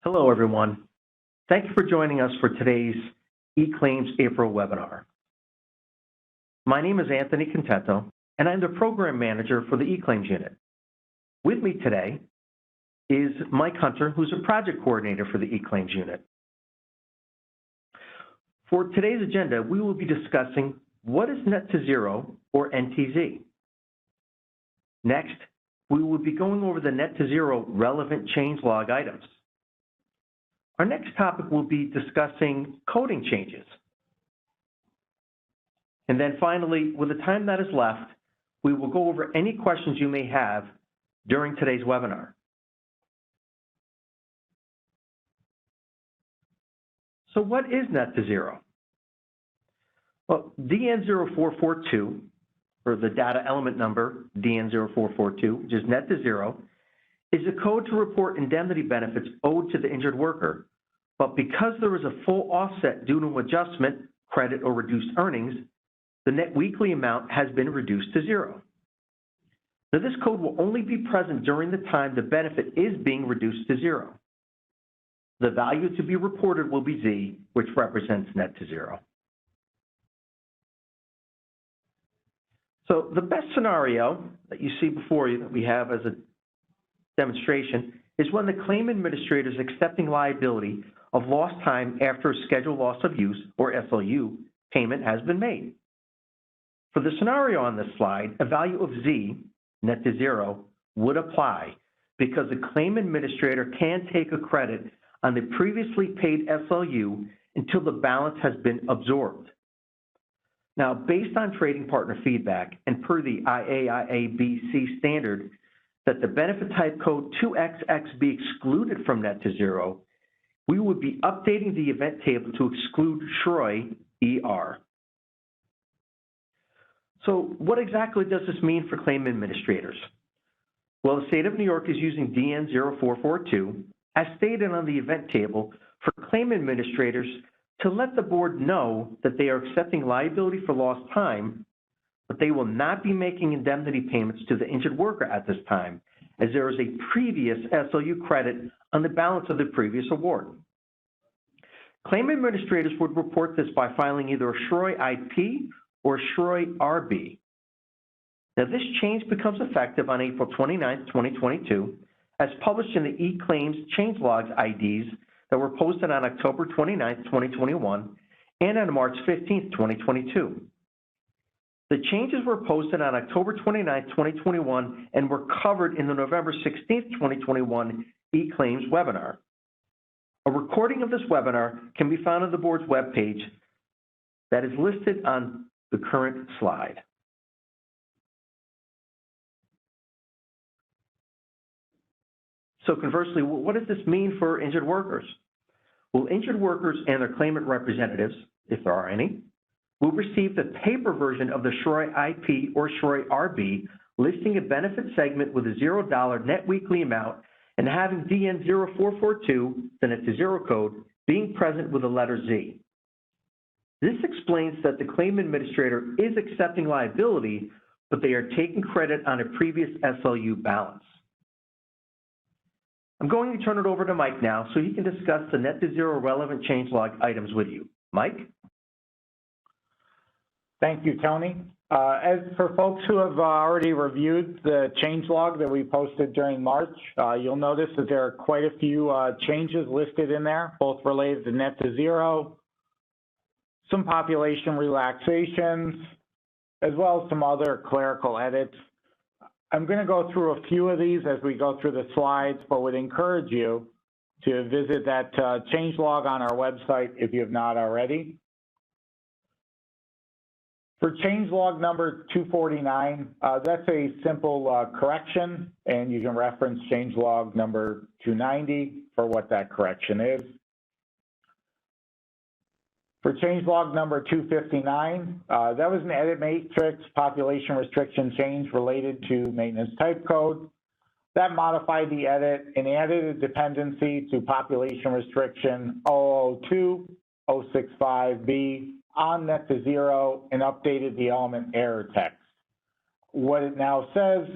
Hello, everyone. Thank you for joining us for today's eClaims April webinar. My name is Anthony Contento, and I'm the Program Manager for the eClaims unit. With me today is Mike Hunter, who's a Project Coordinator for the eClaims unit. For today's agenda, we will be discussing what is net to zero, or NTZ. Next, we will be going over the net to zero relevant changelog items. Our next topic will be discussing coding changes. And then finally, with the time that is left, we will go over any questions you may have during today's webinar. So what is net to zero? Well, DN0442, or the data element number DN0442, which is net to zero, is a code to report indemnity benefits owed to the injured worker. But because there is a full offset due to adjustment, credit, or reduced earnings, the net weekly amount has been reduced to zero. Now, this code will only be present during the time the benefit is being reduced to zero. The value to be reported will be Z, which represents net to zero. So the best scenario that you see before you that we have as a demonstration is when the claim administrator is accepting liability of lost time after a scheduled loss of use, or SLU, payment has been made. For the scenario on this slide, a value of Z, net to zero, would apply because the claim administrator can take a credit on the previously paid SLU until the balance has been absorbed. Now, based on trading partner feedback and per the IAIABC standard that the benefit type code 2XX be excluded from net to zero, we would be updating the event table to exclude SROI ER. So what exactly does this mean for claim administrators? Well, the state of New York is using DN0442 as stated on the event table for claim administrators to let the board know that they are accepting liability for lost time, but they will not be making indemnity payments to the injured worker at this time, as there is a previous SLU credit on the balance of the previous award. Claim administrators would report this by filing either a SROI IP or SROI RB. Now, this change becomes effective on April 29, 2022, as published in the eClaims changelogs IDs that were posted on October 29, 2021, and on March 15, 2022. The changes were posted on October 29, 2021, and were covered in the November 16, 2021 eClaims webinar. A recording of this webinar can be found on the board's webpage that is listed on the current slide. So conversely, what does this mean for injured workers? Well, injured workers and their claimant representatives, if there are any, will receive the paper version of the SROI IP or SROI RB listing a benefit segment with a $0 net weekly amount and having DN0442, the net to zero code, being present with the letter Z. This explains that the claim administrator is accepting liability, but they are taking credit on a previous SLU balance. I'm going to turn it over to Mike now so he can discuss the net to zero relevant changelog items with you. Mike? Thank you, Tony. As for folks who have already reviewed the changelog that we posted during March, you'll notice that there are quite a few changes listed in there, both related to net to zero, some population relaxations, as well as some other clerical edits. I'm going to go through a few of these as we go through the slides, but would encourage you to visit that changelog on our website if you have not already. For changelog number 249, that's a simple correction, and you can reference changelog number 290 for what that correction is. For changelog number 259, that was an edit matrix population restriction change related to maintenance type code. That modified the edit and added a dependency to population restriction 002-065B on net to zero and updated the element error text. What it now says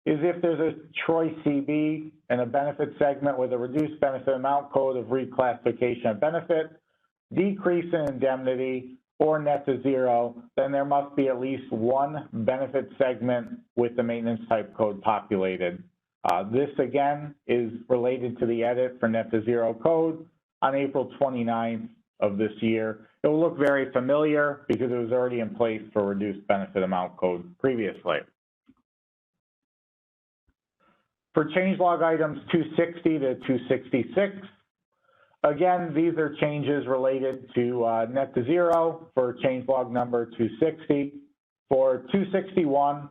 is if there's a choice CB and a benefit segment with a reduced benefit amount code of reclassification of benefit, decrease in indemnity, or net to zero, then there must be at least one benefit segment with the maintenance type code populated. This, again, is related to the edit for net to zero code on April 29th of this year. It will look very familiar because it was already in place for reduced benefit amount code previously. For changelog items 260 to 266, again, these are changes related to net to zero for changelog number 260. For 261,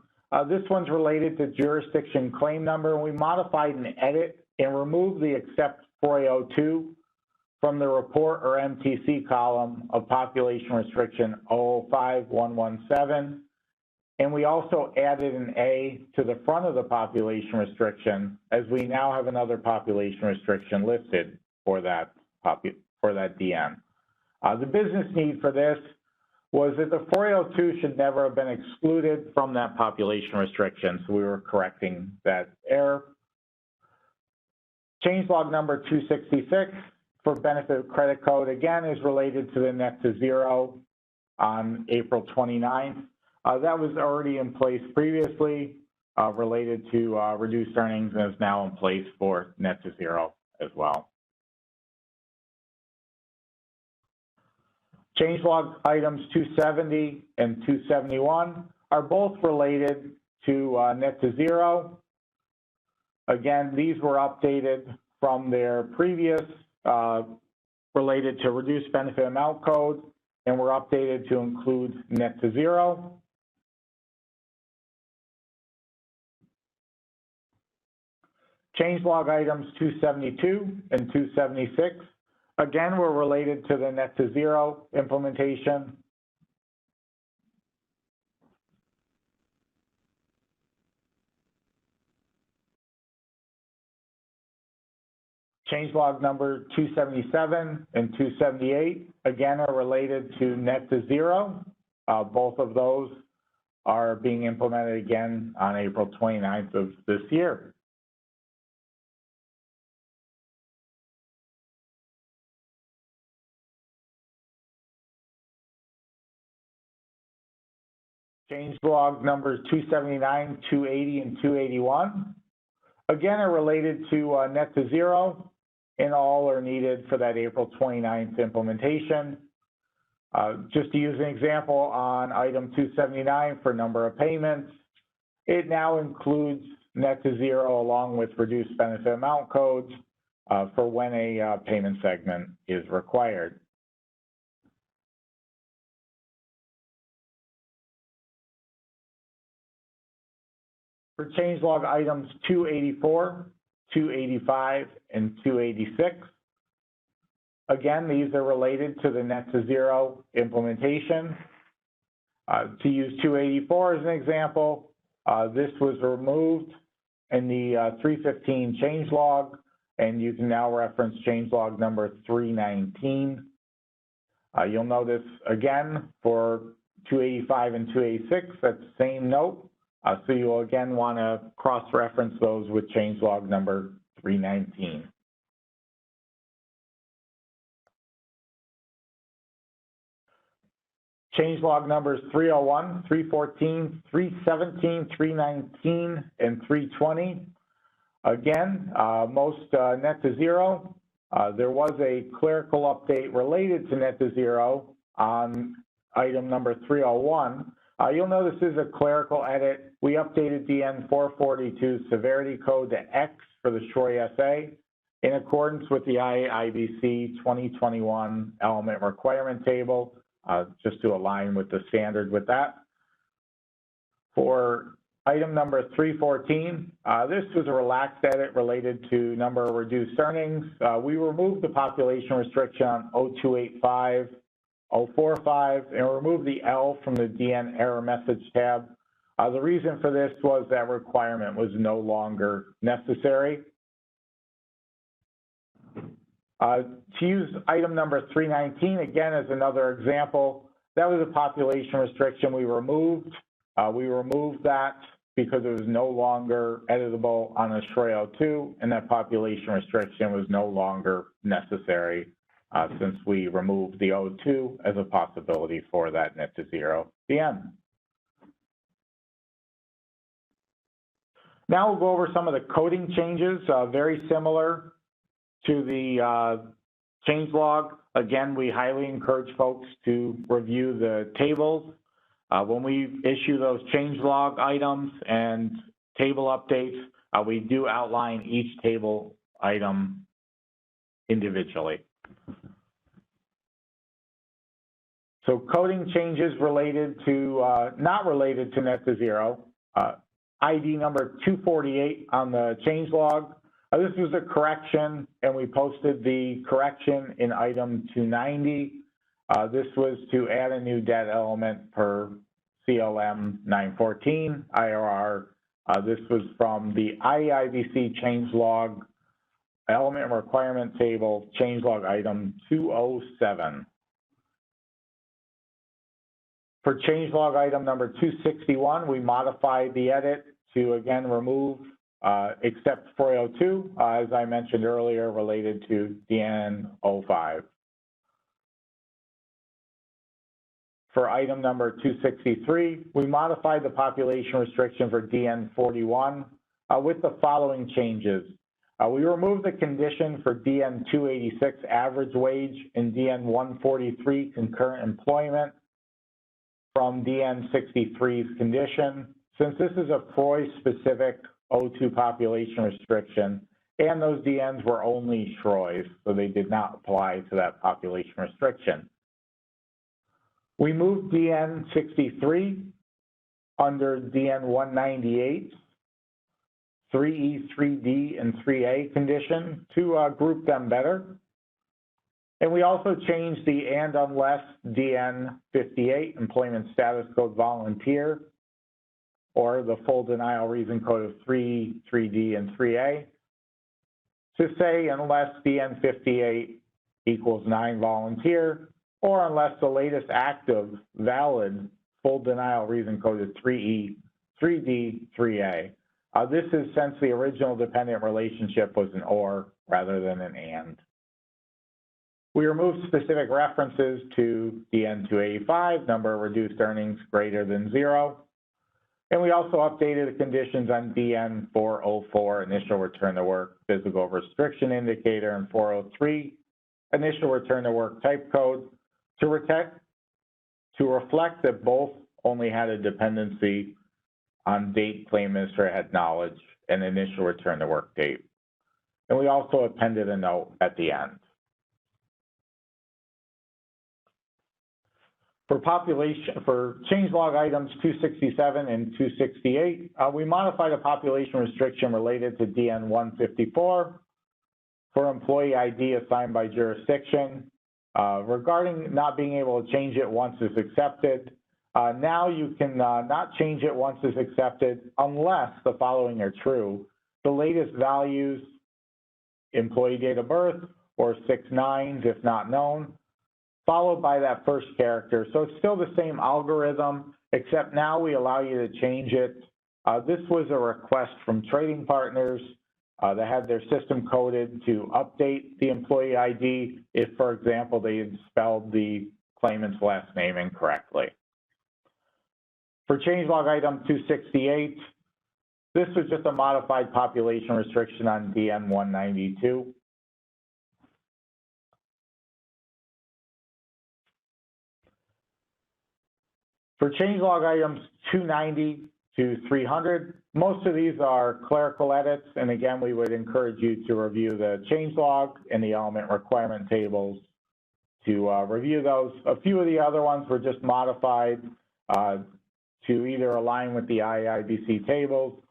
this one's related to jurisdiction claim number, and we modified an edit and removed the except 402 from the report or MTC column of population restriction 005117. And we also added an A to the front of the population restriction, as we now have another population restriction listed for that DN. The business need for this was that the 402 should never have been excluded from that population restriction, so we were correcting that error. Changelog number 266 for benefit credit code, again, is related to the net to zero on April 29th. That was already in place previously related to reduced earnings and is now in place for net to zero as well. Changelog items 270 and 271 are both related to net to zero. Again, these were updated from their previous related to reduced benefit amount code and were updated to include net to zero. Changelog items 272 and 276, again, were related to the net to zero implementation. Changelog number 277 and 278, again, are related to net to zero. Both of those are being implemented again on April 29th of this year. Changelog numbers 279, 280, and 281, again, are related to net to zero, and all are needed for that April 29th implementation. Just to use an example on item 279 for number of payments, it now includes net to zero along with reduced benefit amount codes for when a payment segment is required. For changelog items 284, 285, and 286, again, these are related to the net to zero implementation. To use 284 as an example, this was removed in the 315 changelog, and you can now reference changelog number 319. You'll notice, again, for 285 and 286, that's the same note. So you'll again want to cross-reference those with changelog number 319. Changelog numbers 301, 314, 317, 319, and 320. Again, most net to zero. There was a clerical update related to net to zero on item number 301. You'll notice this is a clerical edit. We updated DN 442 severity code to X for the SROI SA in accordance with the IAIBC 2021 element requirement table, just to align with the standard with that. For item number 314, this was a relaxed edit related to number of reduced earnings. We removed the population restriction on 0285, 045, and remove the L from the DN error message tab. The reason for this was that requirement was no longer necessary. To use item number 319, again, as another example, that was a population restriction we removed. We removed that because it was no longer editable on a SROI 02, and that population restriction was no longer necessary since we removed the 02 as a possibility for that net to zero DN. Now we'll go over some of the coding changes, very similar to the change log. Again, we highly encourage folks to review the tables. When we issue those change log items and table updates, we do outline each table item individually. So coding changes related to, not related to net to zero. ID number 248 on the change log. This was a correction, and we posted the correction in item 290. This was to add a new data element per CLM 914 IRR. This was from the IEIVC change log element requirement table change log item 207. For change log item number 261, we modified the edit to again remove except SROI 02, as I mentioned earlier, related to DN 05. For item number 263, we modified the population restriction for DN 41 with the following changes. We removed the condition for DN 286 average wage and DN 143 concurrent employment from DN 63's condition. Since this is a SROI-specific O2 population restriction, and those DNs were only SROIs, so they did not apply to that population restriction. We moved DN 63 under DN 198, 3E, 3D, and 3A condition to group them better. And we also changed the and unless DN 58, employment status code volunteer, or the full denial reason code of 3, 3D, and 3A, to say unless DN 58 equals 9 volunteer, or unless the latest active valid full denial reason code is 3E, 3D, 3A. This is since the original dependent relationship was an or rather than an and. We removed specific references to DN 285, number of reduced earnings greater than 0. And we also updated the conditions on DN 404, initial return to work physical restriction indicator, and 403, initial return to work type code, to reflect that both only had a dependency on date claim administrator had knowledge and initial return to work date. And we also appended a note at the end. For change log items 267 and 268, we modified a population restriction related to DN 154 for employee ID assigned by jurisdiction. Regarding not being able to change it once it's accepted, now you can not change it once it's accepted unless the following are true. The latest values, employee date of birth, or 6/9s if not known, followed by that first character. So it's still the same algorithm, except now we allow you to change it. This was a request from trading partners that had their system coded to update the employee ID if, for example, they had spelled the claimant's last name incorrectly. For change log item 268, this was just a modified population restriction on DN 192. For change log items 290 to 300, most of these are clerical edits, and again, we would encourage you to review the change log and the element requirement tables to review those. A few of the other ones were just modified to either align with the IEIVC tables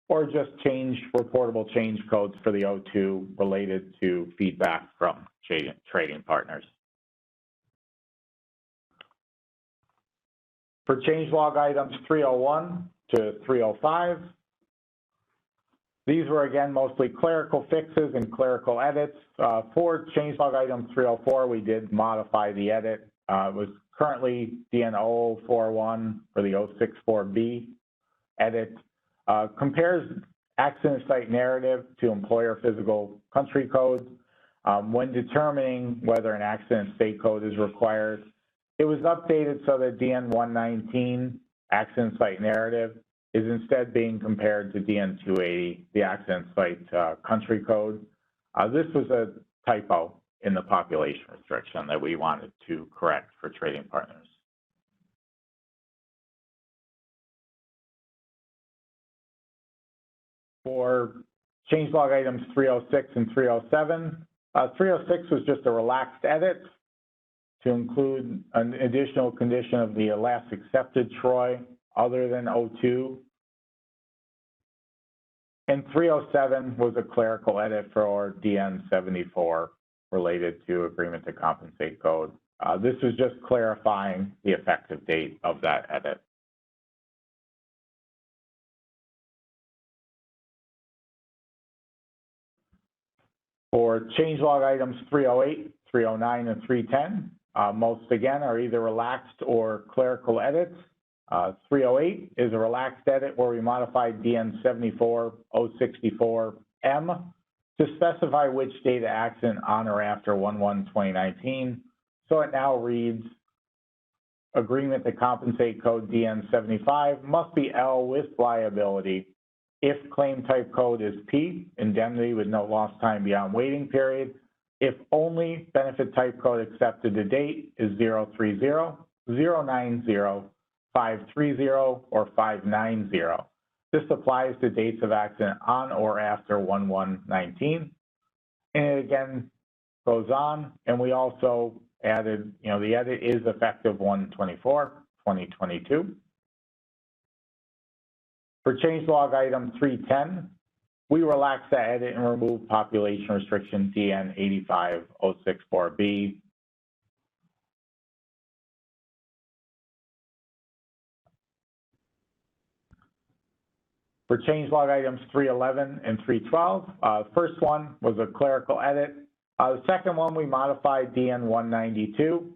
or just change reportable change codes for the O2 related to feedback from trading partners. For change log items 301 to 305, these were again mostly clerical fixes and clerical edits. For change log item 304, we did modify the edit. It was currently DN 0041 for the 064B. edit compares accident site narrative to employer physical country codes. When determining whether an accident state code is required, it was updated so that DN 119, accident site narrative, is instead being compared to DN 280, the accident site country code. This was a typo in the population restriction that we wanted to correct for trading partners. For changelog items 306 and 307, 306 was just a relaxed edit to include an additional condition of the last accepted SROI other than 02. And 307 was a clerical edit for DN 74 related to agreement to compensate code. This was just clarifying the effective date of that edit. For changelog items 308, 309, and 310, most again are either relaxed or clerical edits. 308 is a relaxed edit where we modified DN 74-064M to specify which data accident on or after 1/1/2019. So it now reads, agreement to compensate code DN 75 must be L with liability if claim type code is P, indemnity with no lost time beyond waiting period, if only benefit type code accepted to date is 030, 090, 530, or 590. This applies to dates of accident on or after 1/1/19. And it again goes on, and we also added, the edit is effective 1/24/2022. For changelog item 310, we relaxed the edit and removed population restriction DN 85064B. For changelog items 311 and 312, first one was a clerical edit. The second one, we modified DN 192.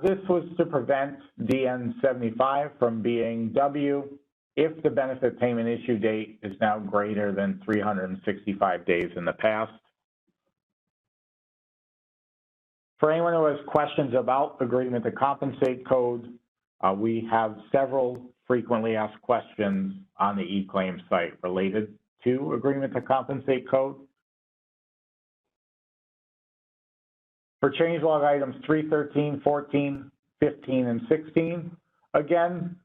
This was to prevent DN 75 from being W if the benefit payment issue date is now greater than 365 days in the past. For anyone who has questions about agreement to compensate code, we have several frequently asked questions on the eClaims site related to agreement to compensate code. For changelog items 313, 14, 15, and 16, again,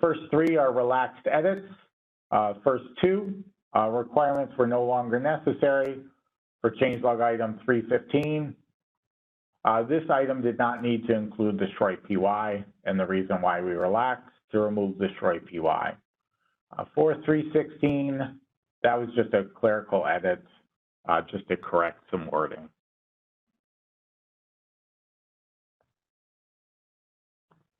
first three are relaxed edits. First two, requirements were no longer necessary. For changelog item 315, this item did not need to include the SROI PY, and the reason why we relaxed to remove the SROI PY. For 316, that was just a clerical edit, just to correct some wording.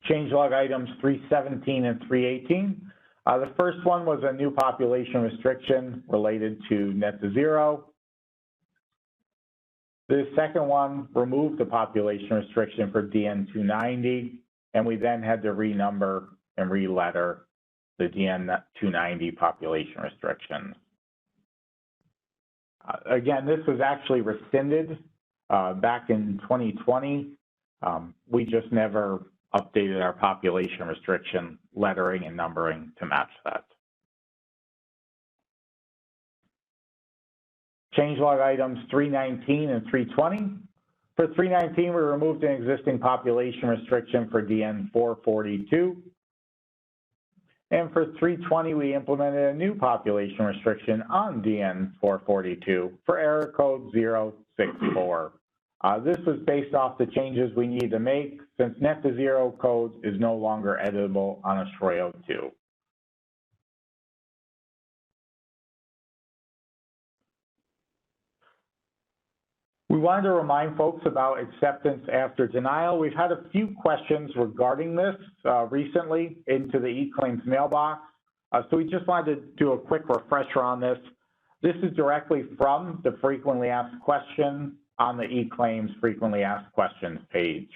Changelog items 317 and 318. The first one was a new population restriction related to net to zero. The second one removed the population restriction for DN 290, and we then had to renumber and re-letter the DN 290 population restrictions. Again, this was actually rescinded back in 2020. We just never updated our population restriction lettering and numbering to match that. Changelog items 319 and 320. For 319, we removed an existing population restriction for DN 442. And for 320, we implemented a new population restriction on DN 442 for error code 064. This was based off the changes we need to make since net to zero code is no longer editable on a SROI 02. We wanted to remind folks about acceptance after denial. We've had a few questions regarding this recently into the eClaims mailbox. So we just wanted to do a quick refresher on this. This is directly from the frequently asked question on the eClaims frequently asked questions page.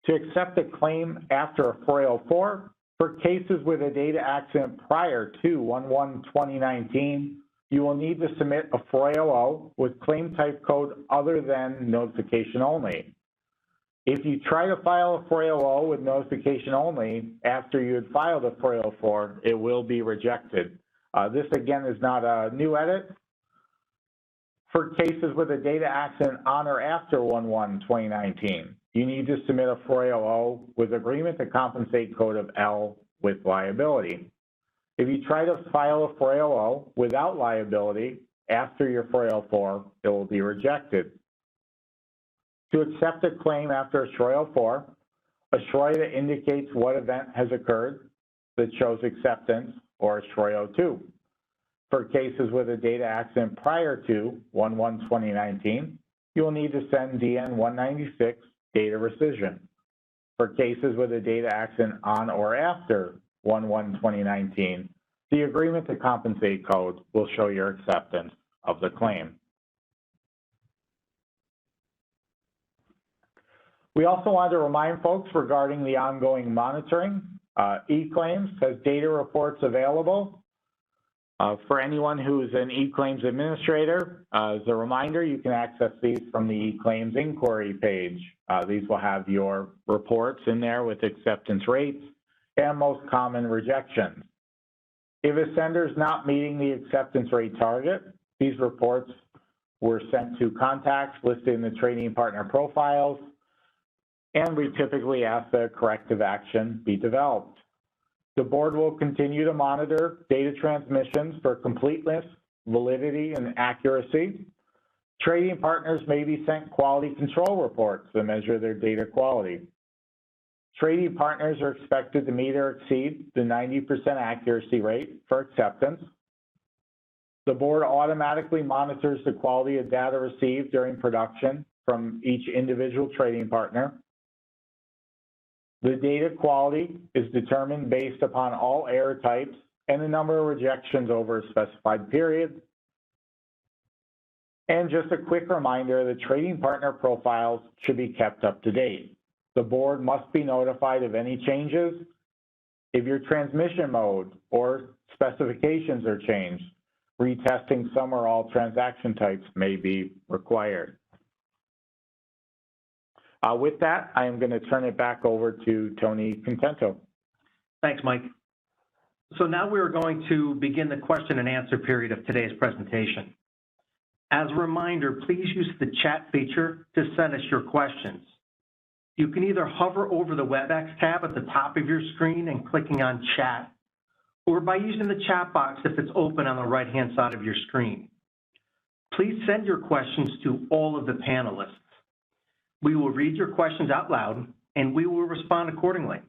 To accept a claim after a 404 for For cases with a data accident prior to 1/1/2019, you will need to submit a FROI-00 with claim type code other than notification only. If you try to file a FROI-00 with notification only after you had filed a FROI-04, it will be rejected. This again is not a new edit. For cases with a data accident on or after 1/1/2019, you need to submit a FROI-00 with agreement to compensate code of L with liability. If you try to file a FROI-00 without liability after your FROI-04, it will be rejected. To accept a claim after a SROI-04, a SROI that indicates what event has occurred that shows acceptance, or a SROI-02. For cases with a data accident prior to 1/1/2019, you will need to send DN 196 data rescission. For cases with a data accident on or after 1/1/2019, the agreement to compensate code will show your acceptance of the claim. We also want to remind folks regarding the ongoing monitoring. eClaims has data reports available. For anyone who's an eClaims administrator, as a reminder, you can access these from the eClaims inquiry page. These will have your reports in there with acceptance rates and most common rejections. If a sender is not meeting the acceptance rate target, these reports were sent to contacts listed in the trading partner profiles, and we typically ask that corrective action be developed. The board will continue to monitor data transmissions for completeness, validity, and accuracy. Trading partners may be sent quality control reports to measure their data quality. Trading partners are expected to meet or exceed the 90% accuracy rate for acceptance. The board automatically monitors the quality of data received during production from each individual trading partner. The data quality is determined based upon all error types and the number of rejections over a specified period. And just a quick reminder, the trading partner profiles should be kept up to date. The board must be notified of any changes. If your transmission mode or specifications are changed, retesting some or all transaction types may be required. With that, I am going to turn it back over to Tony Contento. Thanks, Mike. So now we're going to begin the question and answer period of today's presentation. As a reminder, please use the chat feature to send us your questions. You can either hover over the WebEx tab at the top of your screen and clicking on chat, or by using the chat box if it's open on the right-hand side of your screen. Please send your questions to all of the panelists. We will read your questions out loud, and we will respond accordingly.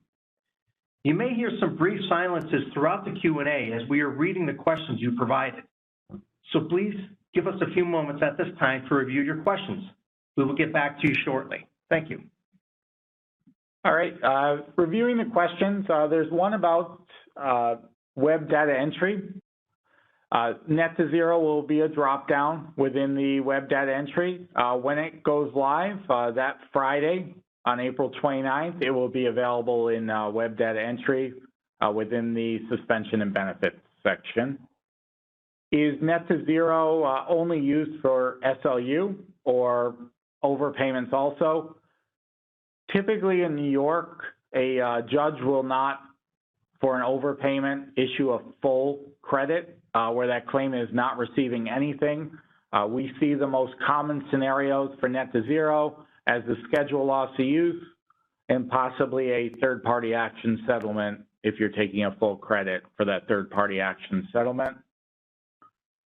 You may hear some brief silences throughout the Q&A as we are reading the questions you provided. So please give us a few moments at this time to review your questions. We will get back to you shortly. Thank you. All right, reviewing the questions, there's one about web data entry. Net to zero will be a drop-down within the web data entry. When it goes live that Friday on April 29th, it will be available in web data entry within the suspension and benefits section. Is net to zero only used for SLU or overpayments also? Typically in New York, a judge will not, for an overpayment, issue a full credit where that claim is not receiving anything. We see the most common scenarios for net to zero as the schedule loss of use and possibly a third-party action settlement if you're taking a full credit for that third-party action settlement.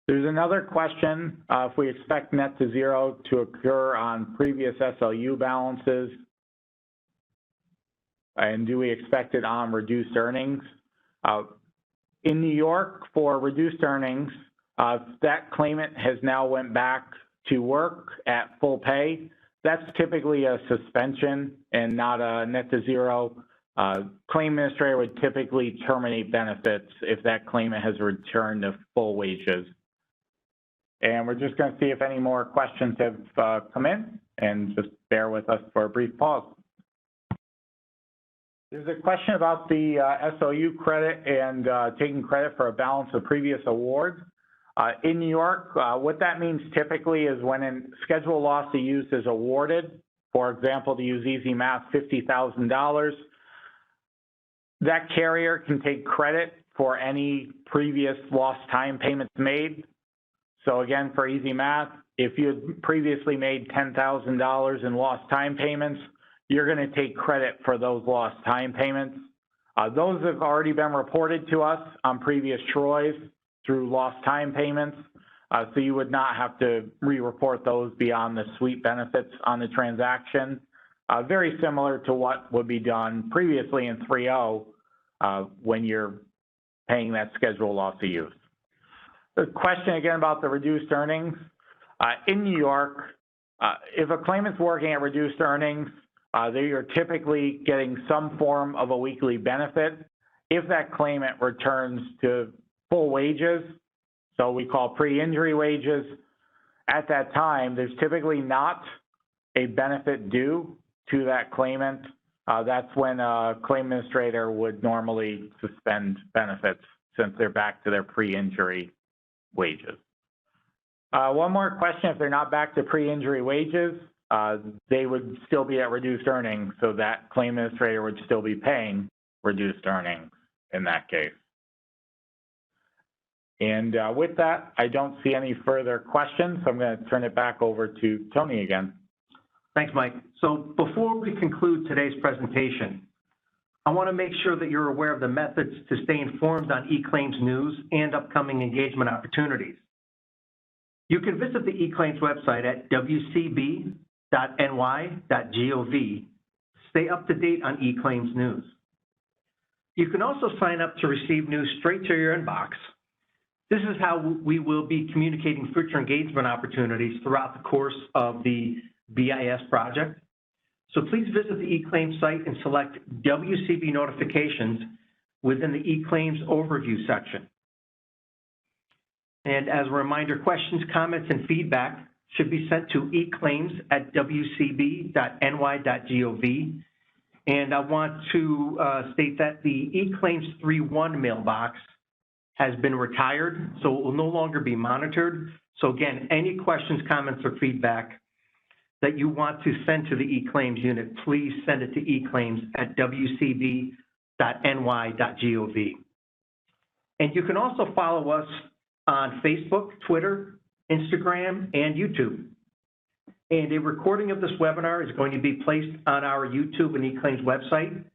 There's another question, if we expect net to zero to occur on previous SLU balances, and do we expect it on reduced earnings? In New York, for reduced earnings, that claimant has now went back to work at full pay. That's typically a suspension and not a net to zero. Claim administrator would typically terminate benefits if that claimant has returned to full wages. And we're just going to see if any more questions have come in, and just bear with us for a brief pause. There's a question about the SOU credit and taking credit for a balance of previous awards. In New York, what that means typically is when a schedule loss of use is awarded, for example, to use easy math, $50,000, that carrier can take credit for any previous lost time payments made. So again, for easy math, if you had previously made $10,000 in lost time payments, you're going to take credit for those lost time payments. Those have already been reported to us on previous SROIs through lost time payments, so you would not have to re-report those beyond the sweep benefits on the transaction. Very similar to what would be done previously in 3.0 when you're paying that schedule loss of use. The question again about the reduced earnings. In New York, if a claimant's working at reduced earnings, they are typically getting some form of a weekly benefit if that claimant returns to full wages, so we call pre-injury wages. At that time, there's typically not a benefit due to that claimant. That's when a claim administrator would normally suspend benefits since they're back to their pre-injury wages. One more question, if they're not back to pre-injury wages, they would still be at reduced earnings, so that claim administrator would still be paying reduced earnings in that case. And with that, I don't see any further questions, so I'm going to turn it back over to Tony again. Thanks, Mike. So before we conclude today's presentation, I want to make sure that you're aware of the methods to stay informed on eClaims news and upcoming engagement opportunities. You can visit the eClaims website at wcb.ny.gov. Stay up to date on eClaims news. You can also sign up to receive news straight to your inbox. This is how we will be communicating future engagement opportunities throughout the course of the BIS project. So please visit the eClaims site and select WCB notifications within the eClaims overview section. And as a reminder, questions, comments, and feedback should be sent to eclaims@wcb.ny.gov. And I want to state that the eClaims 3.1 mailbox has been retired, so it will no longer be monitored. So again, any questions, comments, or feedback that you want to send to the eClaims unit, please send it to eclaims@wcb.ny.gov. And you can also follow us on Facebook, Twitter, Instagram, and YouTube. And a recording of this webinar is going to be placed on our YouTube and eClaims website,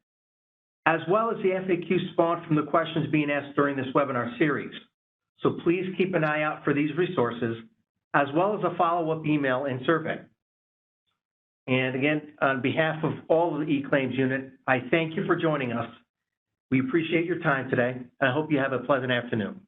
as well as the FAQ spawned from the questions being asked during this webinar series. So please keep an eye out for these resources, as well as a follow-up email and survey. And again, on behalf of all of the eClaims unit, I thank you for joining us. We appreciate your time today, and I hope you have a pleasant afternoon.